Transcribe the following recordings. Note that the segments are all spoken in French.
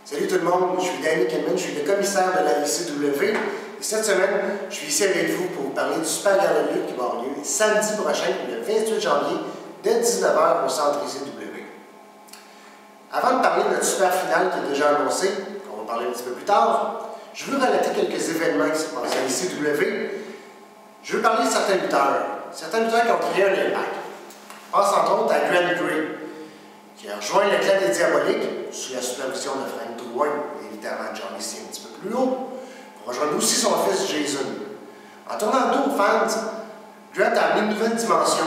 Salut tout le monde, je suis Danny Kenman, je suis le commissaire de la ICW et cette semaine, je suis ici avec vous pour vous parler du Super Gala de lutte qui va avoir lieu samedi prochain, le 28 janvier, dès 19h au centre ICW. Avant de parler de notre super finale qui est déjà annoncée, qu'on va parler un petit peu plus tard, je veux relater quelques événements qui se passent à ICW. Je veux parler de certains lutteurs qui ont créé un impact. Je pense entre autres à Grant Gray, qui a rejoint le clan des Diaboliques sous la supervision de Frank Drouin et évidemment Johnny C un petit peu plus haut, pour rejoindre aussi son fils Jason. En tournant le dos aux fans, Grant a amené une nouvelle dimension,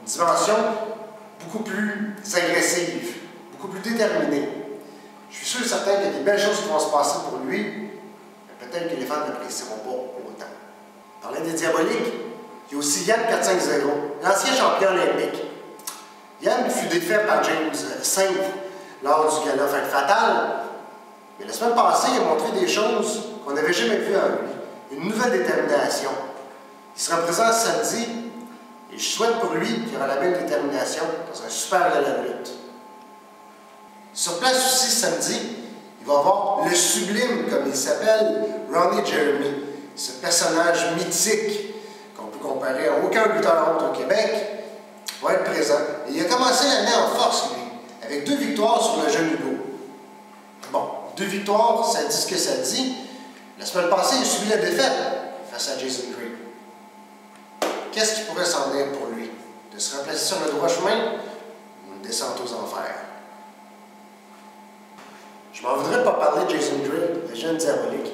une dimension beaucoup plus agressive, beaucoup plus déterminée. Je suis sûr et certain qu'il y a des belles choses qui vont se passer pour lui, mais peut-être que les fans n'apprécieront pas autant. Parlant des Diaboliques, il y a aussi Yann 450, l'ancien champion olympique. Yann fut défait par James Saint lors du gala Fête Fatale, mais la semaine passée, il a montré des choses qu'on n'avait jamais vues en lui, une nouvelle détermination. Il sera présent samedi et je souhaite pour lui qu'il aura la même détermination dans un super gala de lutte. Sur place aussi samedi, il va y avoir le sublime, comme il s'appelle, Ronnie Jeremy, ce personnage mythique qu'on peut comparer à aucun lutteur autre au Québec, va être présent. Et il a commencé l'année en force, lui, avec 2 victoires sur le jeune Hugo. Bon, 2 victoires, ça dit ce que ça dit. La semaine passée, il a subi la défaite face à Jason Gray. Qu'est-ce qui pourrait s'en venir pour lui? De se remplacer sur le droit chemin ou une descente aux enfers? Je m'en voudrais pas parler de Jason Gray, le jeune diabolique.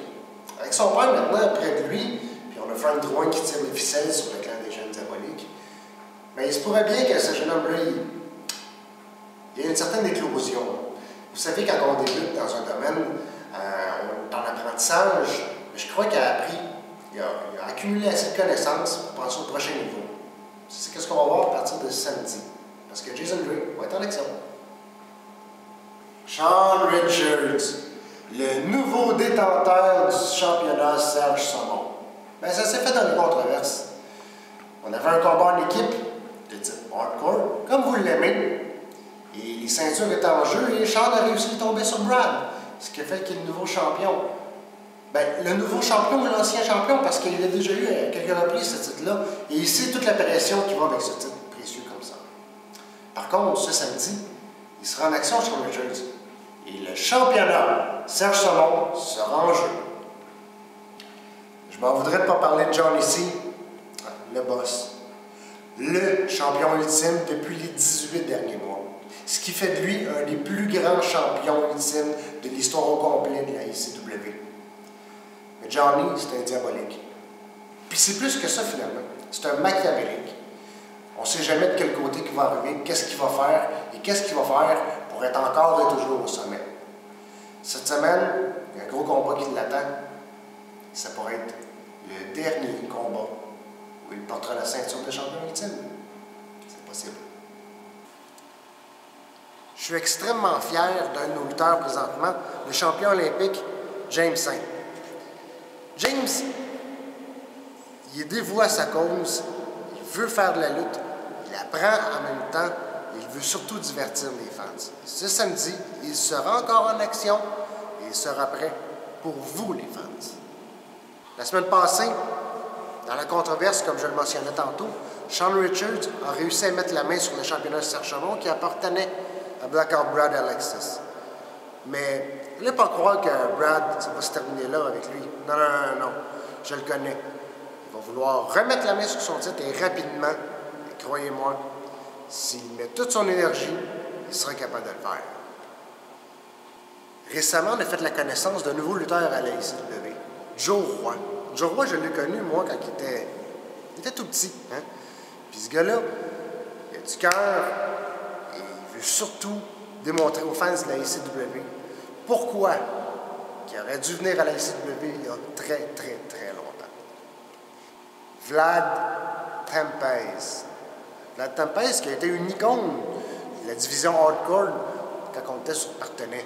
Avec son père maintenant près de lui, puis on a Frank Drouin qui tire les ficelles sur le clan des jeunes diaboliques. Mais il se pourrait bien que ce jeune homme-là, il y ait une certaine éclosion. Vous savez, quand on débute dans un domaine, on est en apprentissage, je crois qu'il a appris, il a accumulé assez de connaissances pour passer au prochain niveau. C'est ce qu'on va voir à partir de samedi. Parce que Jason Gray va être en action. Sean Richards, le nouveau détenteur du championnat Serge Saumon. Bien, ça s'est fait dans les controverses. On avait un combat en équipe de type hardcore, comme vous l'aimez. Et les ceintures étaient en jeu et Sean a réussi à tomber sur Brad, ce qui a fait qu'il est le nouveau champion. Bien, le nouveau champion ou l'ancien champion, parce qu'il a déjà eu à quelques reprises ce titre-là, et il sait toute la pression qui va avec ce titre précieux comme ça. Par contre, ce samedi, il sera en action sur Richards. Et le championnat Serge Saumon sera en jeu. Je m'en voudrais de ne pas parler de Johnny C, le boss. Le champion ultime depuis les 18 derniers mois. Ce qui fait de lui un des plus grands champions ultimes de l'histoire au complet de la ICW. Mais Johnny, c'est un diabolique. Puis c'est plus que ça finalement. C'est un machiavélique. On ne sait jamais de quel côté il va arriver, qu'est-ce qu'il va faire et qu'est-ce qu'il va faire pour être encore et toujours au sommet. Cette semaine, il y a un gros combat qui l'attend. Ça pourrait être le dernier combat où il portera la ceinture de champion ultime. C'est possible. Je suis extrêmement fier d'un de nos lutteurs présentement, le champion olympique James Saint. James, il est dévoué à sa cause, il veut faire de la lutte, il apprend en même temps et il veut surtout divertir les fans. Ce samedi, il sera encore en action et il sera prêt pour vous, les fans. La semaine passée, dans la controverse, comme je le mentionnais tantôt, Sean Richards a réussi à mettre la main sur le championnat Serge Saumon qui appartenait à Blackout Brad Alexis. Mais ne voulez pas croire que Brad, ça va se terminer là avec lui. Non. Je le connais. Il va vouloir remettre la main sur son titre et rapidement, et croyez-moi, s'il met toute son énergie, il sera capable de le faire. Récemment, on a fait la connaissance d'un nouveau lutteur à la ICW, Joe Roy. Joe Roy, je l'ai connu, moi, quand il était tout petit. Hein? Puis ce gars-là, il a du cœur et il veut surtout démontrer aux fans de la ICW pourquoi il aurait dû venir à la ICW il y a très longtemps. Vlad Tempez. Vlad Tempez qui a été une icône de la division hardcore quand on était sur Partenay.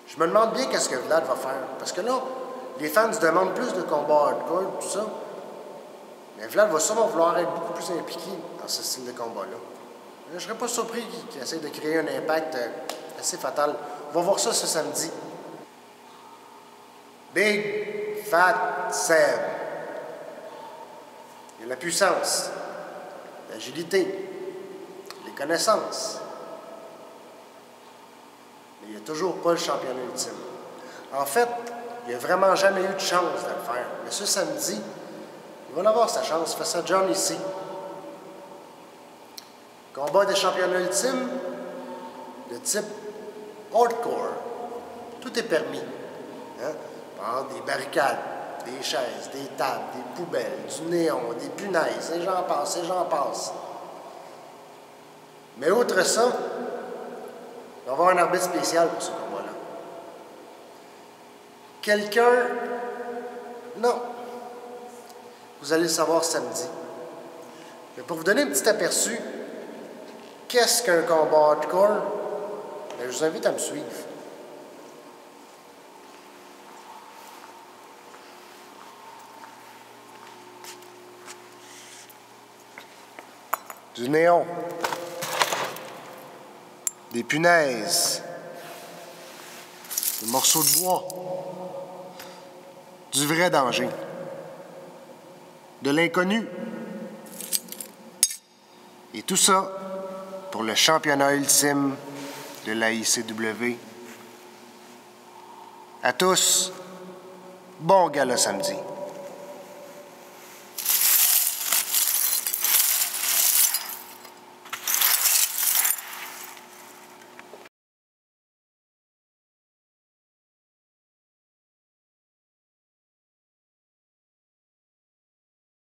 Je me demande bien qu'est-ce que Vlad va faire. Parce que là, les fans se demandent plus de combats hardcore, tout ça. Mais Vlad va sûrement vouloir être beaucoup plus impliqué dans ce style de combat-là. Je ne serais pas surpris qu'il essaie de créer un impact assez fatal, On va voir ça ce samedi. Big Fat Sam. Il y a la puissance, l'agilité, les connaissances. Mais il n'y a toujours pas le championnat ultime. En fait, il n'a vraiment jamais eu de chance de le faire. Mais ce samedi, il va avoir sa chance face à John ici. Combat des championnats ultimes de type hardcore. Tout est permis. Hein? Des barricades, des chaises, des tables, des poubelles, du néon, des punaises, et j'en passe, et j'en passe. Mais outre ça, il va y avoir un arbitre spécial pour ce combat-là. Quelqu'un... Non. Vous allez le savoir samedi. Mais pour vous donner un petit aperçu, qu'est-ce qu'un combat hardcore? Bien, je vous invite à me suivre. Du néon, des punaises, des morceaux de bois, du vrai danger, de l'inconnu. Et tout ça pour le championnat ultime de la ICW. À tous, bon gala samedi.